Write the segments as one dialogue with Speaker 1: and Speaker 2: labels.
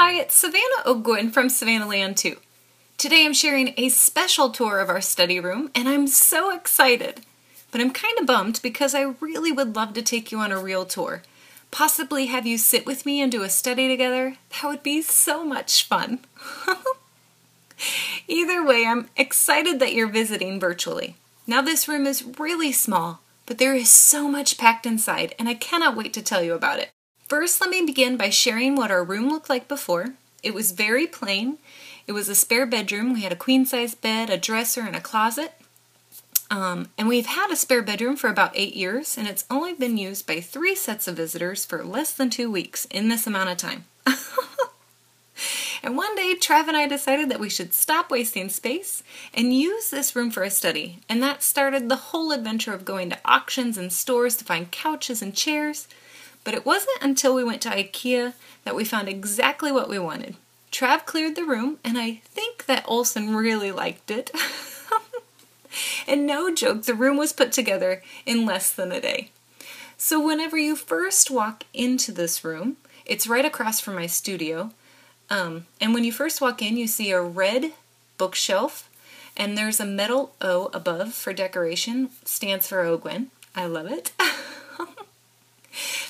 Speaker 1: Hi, it's Savannah Ogwin from Savannahland2. Today I'm sharing a special tour of our study room, and I'm so excited. But I'm kind of bummed because I really would love to take you on a real tour. Possibly have you sit with me and do a study together. That would be so much fun. Either way, I'm excited that you're visiting virtually. Now this room is really small, but there is so much packed inside, and I cannot wait to tell you about it. First, let me begin by sharing what our room looked like before. It was very plain. It was a spare bedroom. We had a queen-size bed, a dresser, and a closet. And we've had a spare bedroom for about 8 years, and it's only been used by 3 sets of visitors for less than 2 weeks in this amount of time. And one day, Trav and I decided that we should stop wasting space and use this room for a study. And that started the whole adventure of going to auctions and stores to find couches and chairs. But it wasn't until we went to IKEA that we found exactly what we wanted. Trav cleared the room, and I think that Olson really liked it. And no joke, the room was put together in less than a day. So whenever you first walk into this room, it's right across from my studio. And when you first walk in, you see a red bookshelf, and there's a metal O above for decoration. Stands for Ogwin. I love it.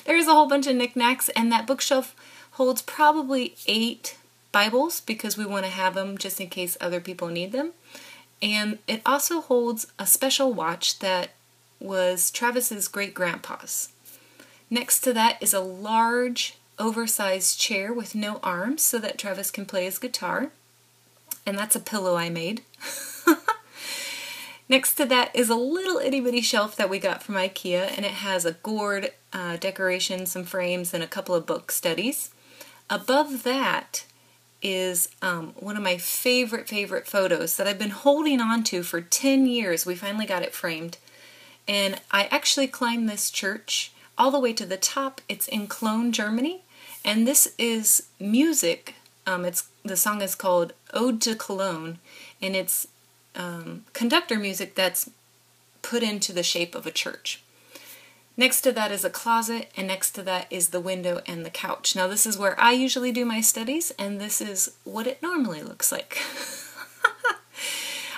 Speaker 1: There's a whole bunch of knickknacks, and that bookshelf holds probably 8 Bibles because we want to have them just in case other people need them. And it also holds a special watch that was Travis's great-grandpa's. Next to that is a large, oversized chair with no arms so that Travis can play his guitar. And that's a pillow I made. Next to that is a little itty-bitty shelf that we got from IKEA, and it has a gourd decoration, some frames, and a couple of book studies. Above that is one of my favorite photos that I've been holding on to for 10 years. We finally got it framed. And I actually climbed this church all the way to the top. It's in Cologne, Germany. And this is music. The song is called Ode to Cologne, and it's conductor music that's put into the shape of a church. Next to that is a closet, and next to that is the window and the couch. Now this is where I usually do my studies, and this is what it normally looks like.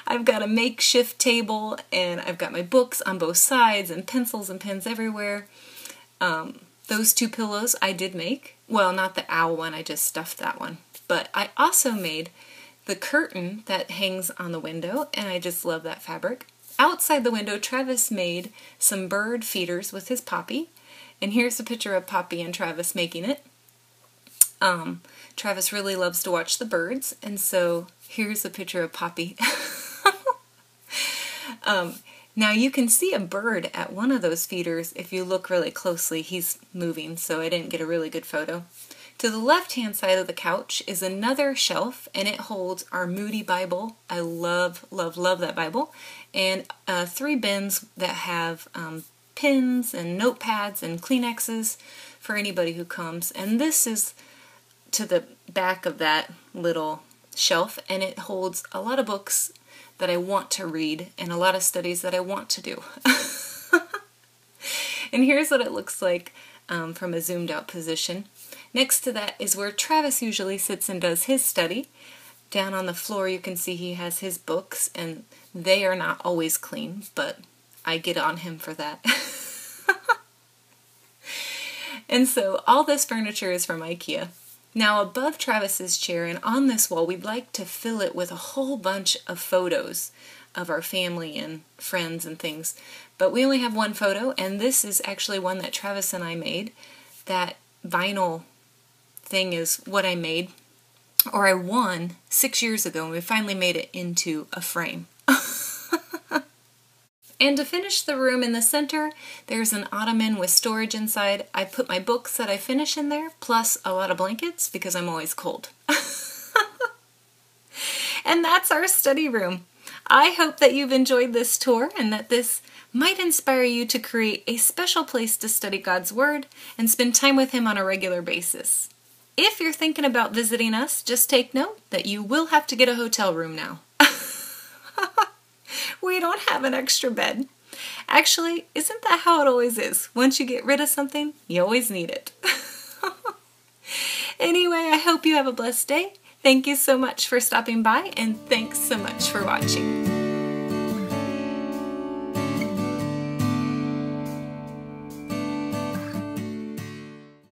Speaker 1: I've got a makeshift table, and I've got my books on both sides, and pencils and pens everywhere. Those 2 pillows I did make. Well, not the owl one, I just stuffed that one. But I also made the curtain that hangs on the window, and I just love that fabric. Outside the window, Travis made some bird feeders with his Poppy, and here's a picture of Poppy and Travis making it. Travis really loves to watch the birds, and so here's a picture of Poppy. Now you can see a bird at one of those feeders if you look really closely. He's moving, so I didn't get a really good photo. To the left-hand side of the couch is another shelf, and it holds our Moody Bible. I love that Bible. And 3 bins that have pins and notepads and Kleenexes for anybody who comes. And this is to the back of that little shelf, and it holds a lot of books that I want to read and a lot of studies that I want to do. And here's what it looks like from a zoomed out position. Next to that is where Travis usually sits and does his study. Down on the floor you can see he has his books, and they are not always clean, but I get on him for that. And so all this furniture is from IKEA. Now above Travis's chair and on this wall, we'd like to fill it with a whole bunch of photos of our family and friends and things. But we only have 1 photo, and this is actually one that Travis and I made. That vinyl thing is what I made, or I won 6 years ago, and we finally made it into a frame. And to finish the room in the center, there's an ottoman with storage inside. I put my books that I finish in there, plus a lot of blankets because I'm always cold. And that's our study room. I hope that you've enjoyed this tour and that this might inspire you to create a special place to study God's Word and spend time with Him on a regular basis. If you're thinking about visiting us, just take note that you will have to get a hotel room now. We don't have an extra bed. Actually, isn't that how it always is? Once you get rid of something, you always need it. Anyway, I hope you have a blessed day. Thank you so much for stopping by, and thanks so much for watching.